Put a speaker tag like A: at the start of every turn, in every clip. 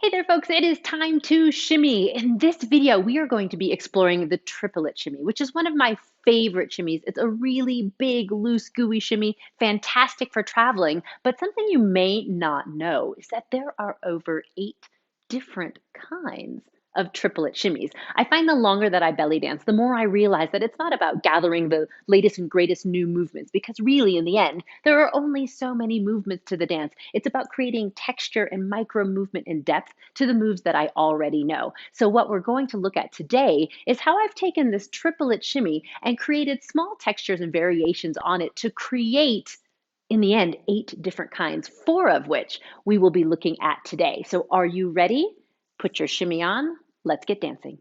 A: Hey there, folks. It is time to shimmy. In this video, we are going to be exploring the triplet shimmy, which is one of my favorite shimmies. It's a really big, loose, gooey shimmy, fantastic for traveling. But something you may not know is that there are over 8 different kinds of triplet shimmies. I find the longer that I belly dance, the more I realize that it's not about gathering the latest and greatest new movements, because really, in the end, there are only so many movements to the dance. It's about creating texture and micro movement and depth to the moves that I already know. So what we're going to look at today is how I've taken this triplet shimmy and created small textures and variations on it to create, in the end, 8 different kinds, 4 of which we will be looking at today. So are you ready? Put your shimmy on. Let's get dancing.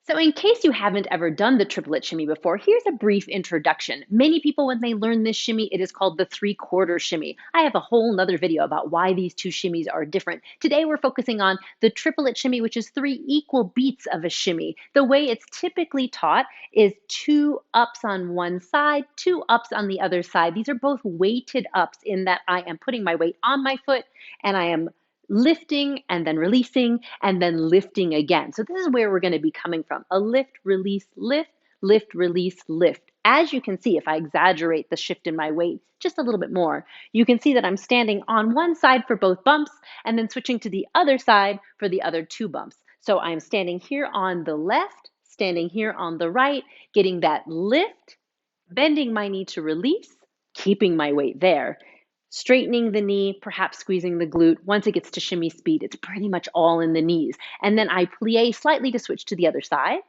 A: So in case you haven't ever done the triplet shimmy before, here's a brief introduction. Many people, when they learn this shimmy, it is called the 3/4 shimmy. I have a whole nother video about why these two shimmies are different. Today we're focusing on the triplet shimmy, which is 3 equal beats of a shimmy. The way it's typically taught is 2 ups on one side, 2 ups on the other side. These are both weighted ups in that I am putting my weight on my foot and I am lifting and then releasing and then lifting again. So this is where we're going to be coming from. A lift, release, lift, lift, release, lift. As you can see, if I exaggerate the shift in my weight just a little bit more, you can see that I'm standing on one side for both bumps and then switching to the other side for the other 2 bumps. So I'm standing here on the left, standing here on the right, getting that lift, bending my knee to release, keeping my weight there, straightening the knee, perhaps squeezing the glute. Once it gets to shimmy speed, it's pretty much all in the knees. And then I plie slightly to switch to the other side,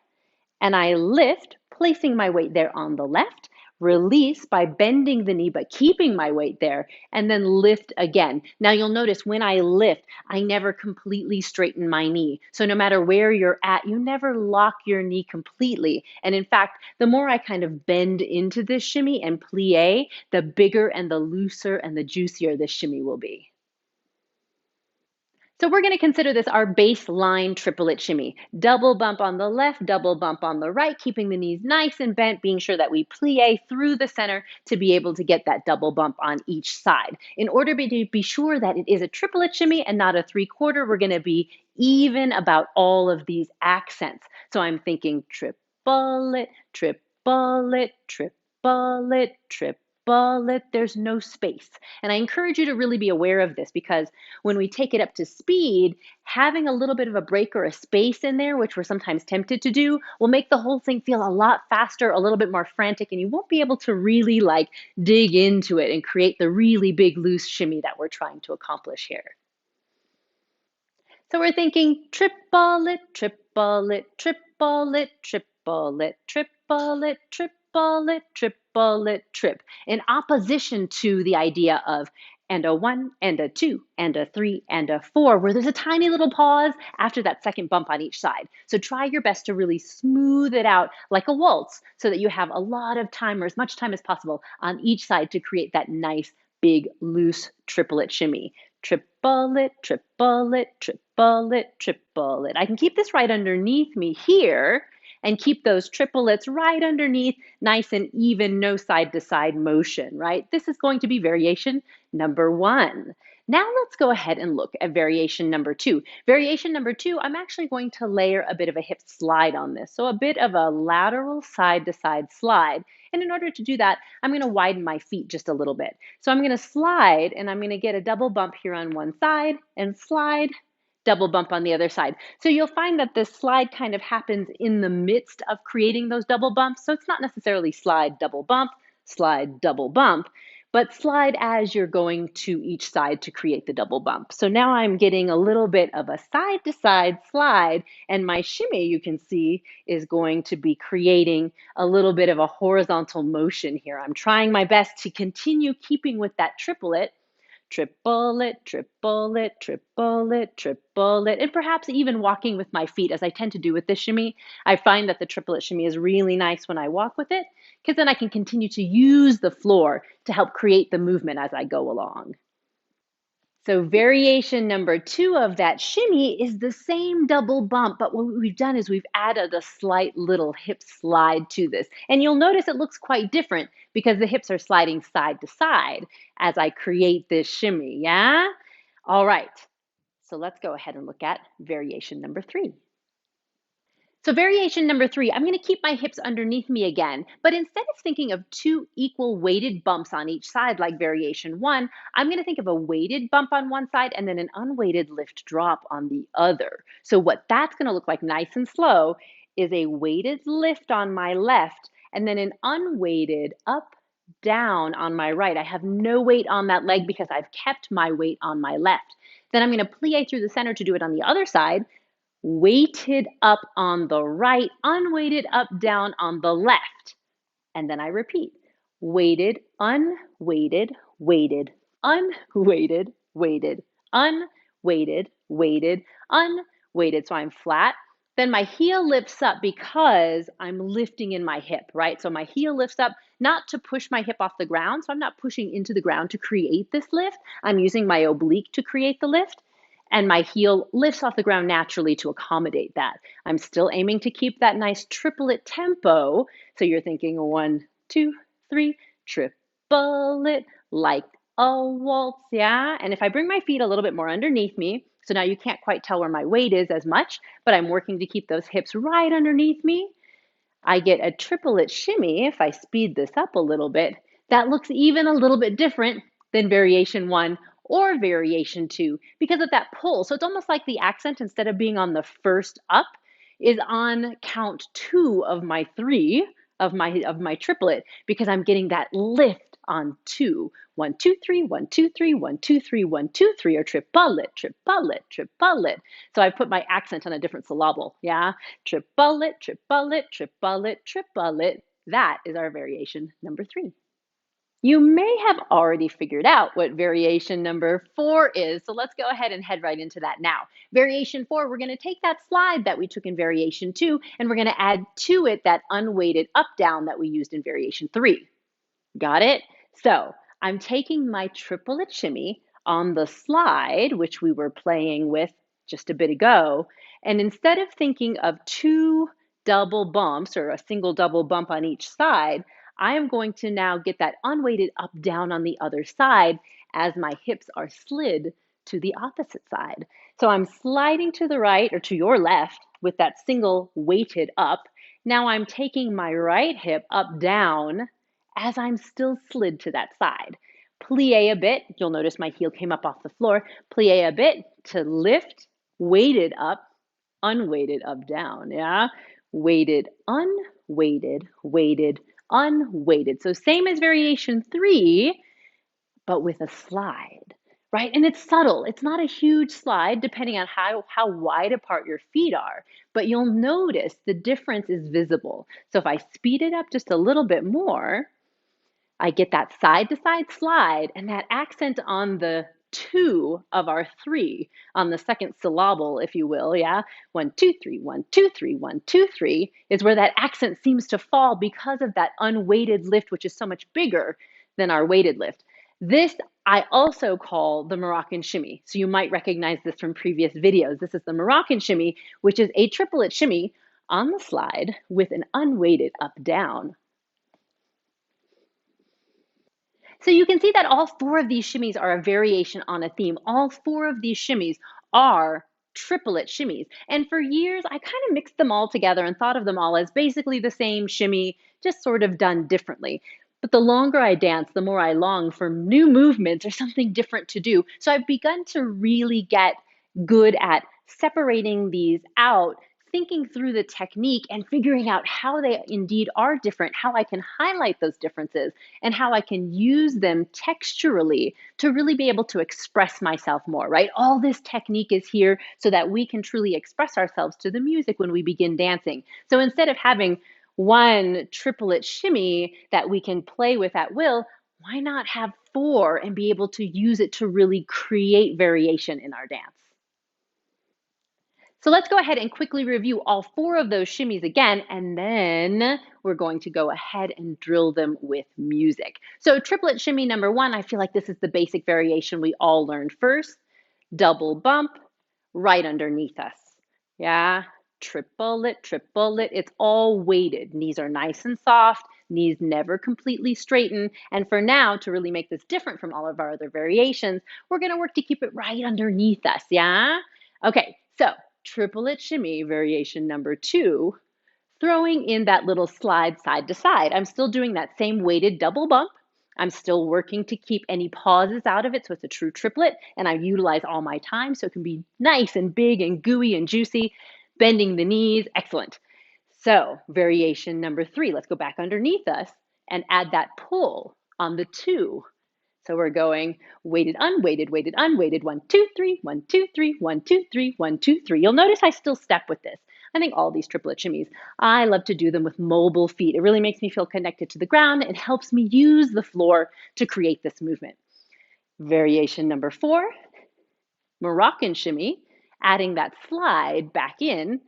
A: and I lift, placing my weight there on the left, release by bending the knee but keeping my weight there, and then lift again. Now you'll notice when I lift, I never completely straighten my knee. So no matter where you're at, you never lock your knee completely. And in fact, the more I kind of bend into this shimmy and plie, the bigger and the looser and the juicier this shimmy will be. So we're going to consider this our baseline triplet shimmy. Double bump on the left, double bump on the right, keeping the knees nice and bent, being sure that we plie through the center to be able to get that double bump on each side. In order to be sure that it is a triplet shimmy and not a 3/4, we're going to be even about all of these accents. So I'm thinking triplet, triplet, triplet, triplet. There's no space. And I encourage you to really be aware of this, because when we take it up to speed, having a little bit of a break or a space in there, which we're sometimes tempted to do, will make the whole thing feel a lot faster, a little bit more frantic, and you won't be able to really dig into it and create the really big loose shimmy that we're trying to accomplish here. So we're thinking triplet, triplet, triplet, triplet, triplet, triplet, triplet, trip, in opposition to the idea of and a 1 and a 2 and a 3 and a 4, where there's a tiny little pause after that second bump on each side. So try your best to really smooth it out like a waltz so that you have a lot of time, or as much time as possible, on each side to create that nice, big, loose triplet shimmy. Triplet, triplet, triplet, triplet. I can keep this right underneath me here and keep those triplets right underneath, nice and even, no side to side motion, right? This is going to be variation number 1. Now let's go ahead and look at variation number 2. Variation number 2, I'm actually going to layer a bit of a hip slide on this. So a bit of a lateral side to side slide. And in order to do that, I'm going to widen my feet just a little bit. So I'm going to slide, and I'm going to get a double bump here on one side and slide, double bump on the other side. So you'll find that this slide kind of happens in the midst of creating those double bumps. So it's not necessarily slide, double bump, but slide as you're going to each side to create the double bump. So now I'm getting a little bit of a side to side slide, and my shimmy, you can see, is going to be creating a little bit of a horizontal motion here. I'm trying my best to continue keeping with that triplet, triplet, triplet, triplet, triplet, and perhaps even walking with my feet, as I tend to do with this shimmy. I find that the triplet shimmy is really nice when I walk with it, because then I can continue to use the floor to help create the movement as I go along. So variation number 2 of that shimmy is the same double bump, but what we've done is we've added a slight little hip slide to this. And you'll notice it looks quite different because the hips are sliding side to side as I create this shimmy, yeah? All right. So let's go ahead and look at variation number 3. So variation number 3, I'm going to keep my hips underneath me again, but instead of thinking of 2 equal weighted bumps on each side like variation 1, I'm going to think of a weighted bump on one side and then an unweighted lift drop on the other. So what that's going to look like nice and slow is a weighted lift on my left and then an unweighted up, down on my right. I have no weight on that leg because I've kept my weight on my left. Then I'm going to plie through the center to do it on the other side. Weighted up on the right, unweighted up, down on the left. And then I repeat, weighted, unweighted, weighted, unweighted, weighted, unweighted, weighted, unweighted. So I'm flat. Then my heel lifts up because I'm lifting in my hip, right? So my heel lifts up not to push my hip off the ground. So I'm not pushing into the ground to create this lift. I'm using my oblique to create the lift. And my heel lifts off the ground naturally to accommodate that. I'm still aiming to keep that nice triplet tempo. So you're thinking 1, 2, 3, triplet like a waltz, yeah? And if I bring my feet a little bit more underneath me, so now you can't quite tell where my weight is as much, but I'm working to keep those hips right underneath me. I get a triplet shimmy. If I speed this up a little bit, that looks even a little bit different than variation 1 or variation 2 because of that pull. So it's almost like the accent, instead of being on the first up, is on count 2 of my 3 of my triplet because I'm getting that lift on 2. 1, 2, 3, 1, 2, 3, 1, 2, 3, 1, 2, 3, or triplet, triplet, triplet. So I put my accent on a different syllable, yeah? Triplet, triplet, triplet, triplet. That is our variation number 3. You may have already figured out what variation number 4 is, so let's go ahead and head right into that now. Variation 4, we're going to take that slide that we took in variation 2, and we're going to add to it that unweighted up-down that we used in variation 3. Got it? So I'm taking my triplet shimmy on the slide, which we were playing with just a bit ago, and instead of thinking of 2 double bumps or a single double bump on each side, I am going to now get that unweighted up down on the other side as my hips are slid to the opposite side. So I'm sliding to the right or to your left with that single weighted up. Now I'm taking my right hip up down as I'm still slid to that side. Plie a bit. You'll notice my heel came up off the floor. Plie a bit to lift, weighted up, unweighted up, down, yeah? Weighted, unweighted, weighted, unweighted. So same as variation 3, but with a slide, right? And it's subtle. It's not a huge slide depending on how wide apart your feet are, but you'll notice the difference is visible. So if I speed it up just a little bit more, I get that side to side slide and that accent on the 2 of our 3 on the second syllable, if you will. Yeah. 1, 2, 3, 1, 2, 3, 1, 2, 3 is where that accent seems to fall because of that unweighted lift, which is so much bigger than our weighted lift. This I also call the Moroccan shimmy. So you might recognize this from previous videos. This is the Moroccan shimmy, which is a triplet shimmy on the slide with an unweighted up down. So you can see that all 4 of these shimmies are a variation on a theme. All 4 of these shimmies are triplet shimmies. And for years, I kind of mixed them all together and thought of them all as basically the same shimmy, just sort of done differently. But the longer I dance, the more I long for new movements or something different to do. So I've begun to really get good at separating these out, thinking through the technique and figuring out how they indeed are different, how I can highlight those differences, and how I can use them texturally to really be able to express myself more, right? All this technique is here so that we can truly express ourselves to the music when we begin dancing. So instead of having one triplet shimmy that we can play with at will, why not have 4 and be able to use it to really create variation in our dance? So let's go ahead and quickly review all 4 of those shimmies again, and then we're going to go ahead and drill them with music. So triplet shimmy number 1, I feel like this is the basic variation we all learned first. Double bump right underneath us. Yeah, triplet, triplet. It's all weighted. Knees are nice and soft. Knees never completely straighten. And for now, to really make this different from all of our other variations, we're going to work to keep it right underneath us, yeah? Okay, so triplet shimmy variation number 2, throwing in that little slide side to side. I'm still doing that same weighted double bump. I'm still working to keep any pauses out of it so it's a true triplet, and I utilize all my time so it can be nice and big and gooey and juicy. Bending the knees, excellent. So variation number 3, let's go back underneath us and add that pull on the 2. So we're going weighted, unweighted, weighted, unweighted, 1, 2, 3, 1, 2, 3, 1, 2, 3, 1, 2, 3. You'll notice I still step with this. I think all these triplet shimmies, I love to do them with mobile feet. It really makes me feel connected to the ground. It helps me use the floor to create this movement. Variation number 4, Moroccan shimmy, adding that slide back in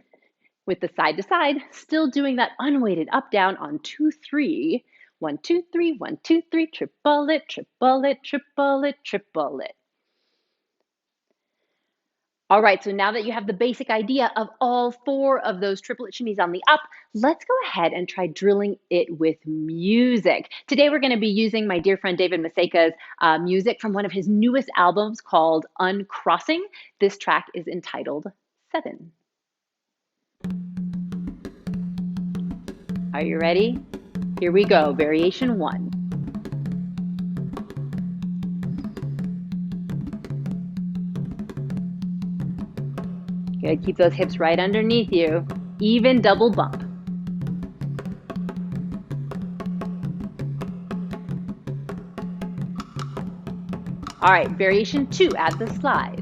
A: with the side to side, still doing that unweighted up down on 2, 3. 1, 2, 3, 1, 2, 3, triple it, triple it, triple it, triple it. All right, so now that you have the basic idea of all 4 of those triplet shimmies on the up, let's go ahead and try drilling it with music. Today we're going to be using my dear friend David Maseka's music from one of his newest albums called Uncrossing. This track is entitled 7. Are you ready? Here we go, variation 1. Good, keep those hips right underneath you. Even double bump. All right, variation 2, add the slide.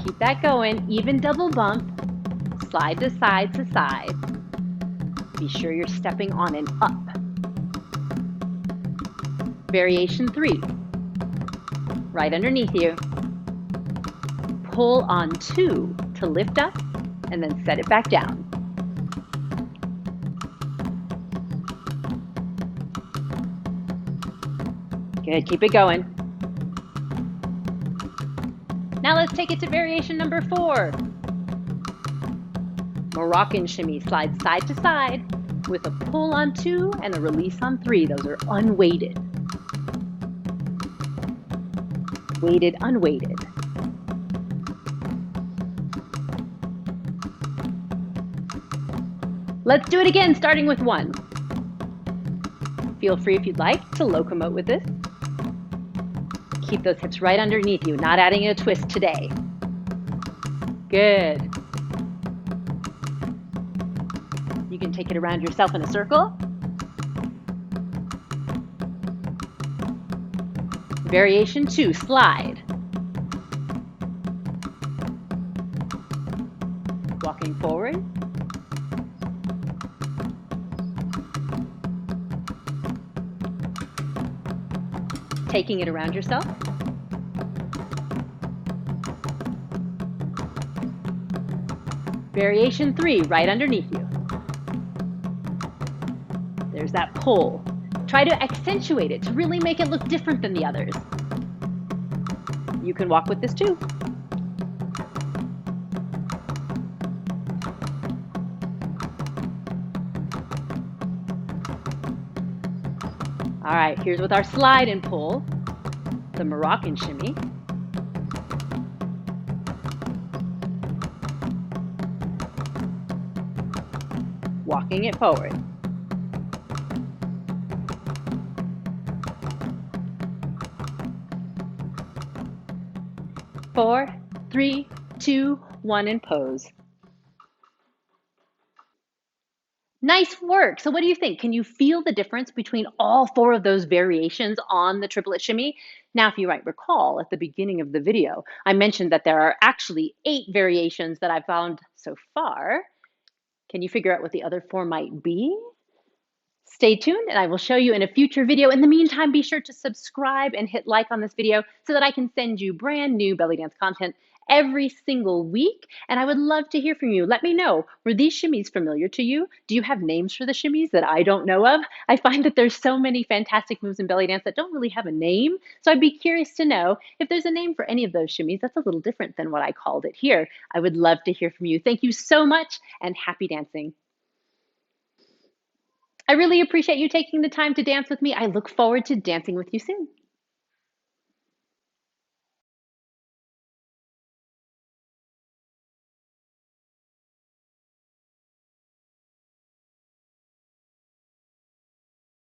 A: Keep that going, even double bump, slide to side to side. Be sure you're stepping on an up. Variation 3, right underneath you. Pull on 2 to lift up and then set it back down. Good, keep it going. Now let's take it to variation number 4. Moroccan shimmy, slide side to side with a pull on 2 and a release on 3. Those are unweighted. Weighted, unweighted. Let's do it again, starting with 1. Feel free if you'd like to locomote with this. Keep those hips right underneath you, not adding a twist today. Good. You can take it around yourself in a circle. Variation 2, slide. Walking forward. Taking it around yourself. Variation 3, right underneath you. There's that pull. Try to accentuate it to really make it look different than the others. You can walk with this too. All right, here's with our slide and pull, the Moroccan shimmy. Walking it forward. Four, 3, 2, 1, and pose. Nice work. So what do you think? Can you feel the difference between all 4 of those variations on the triplet shimmy? Now, if you might recall at the beginning of the video, I mentioned that there are actually 8 variations that I've found so far. Can you figure out what the other 4 might be? Stay tuned and I will show you in a future video. In the meantime, be sure to subscribe and hit like on this video so that I can send you brand new belly dance content every single week, and I would love to hear from you. Let me know, were these shimmies familiar to you? Do you have names for the shimmies that I don't know of? I find that there's so many fantastic moves in belly dance that don't really have a name, so I'd be curious to know if there's a name for any of those shimmies that's a little different than what I called it here. I would love to hear from you. Thank you so much, and happy dancing. I really appreciate you taking the time to dance with me. I look forward to dancing with you soon.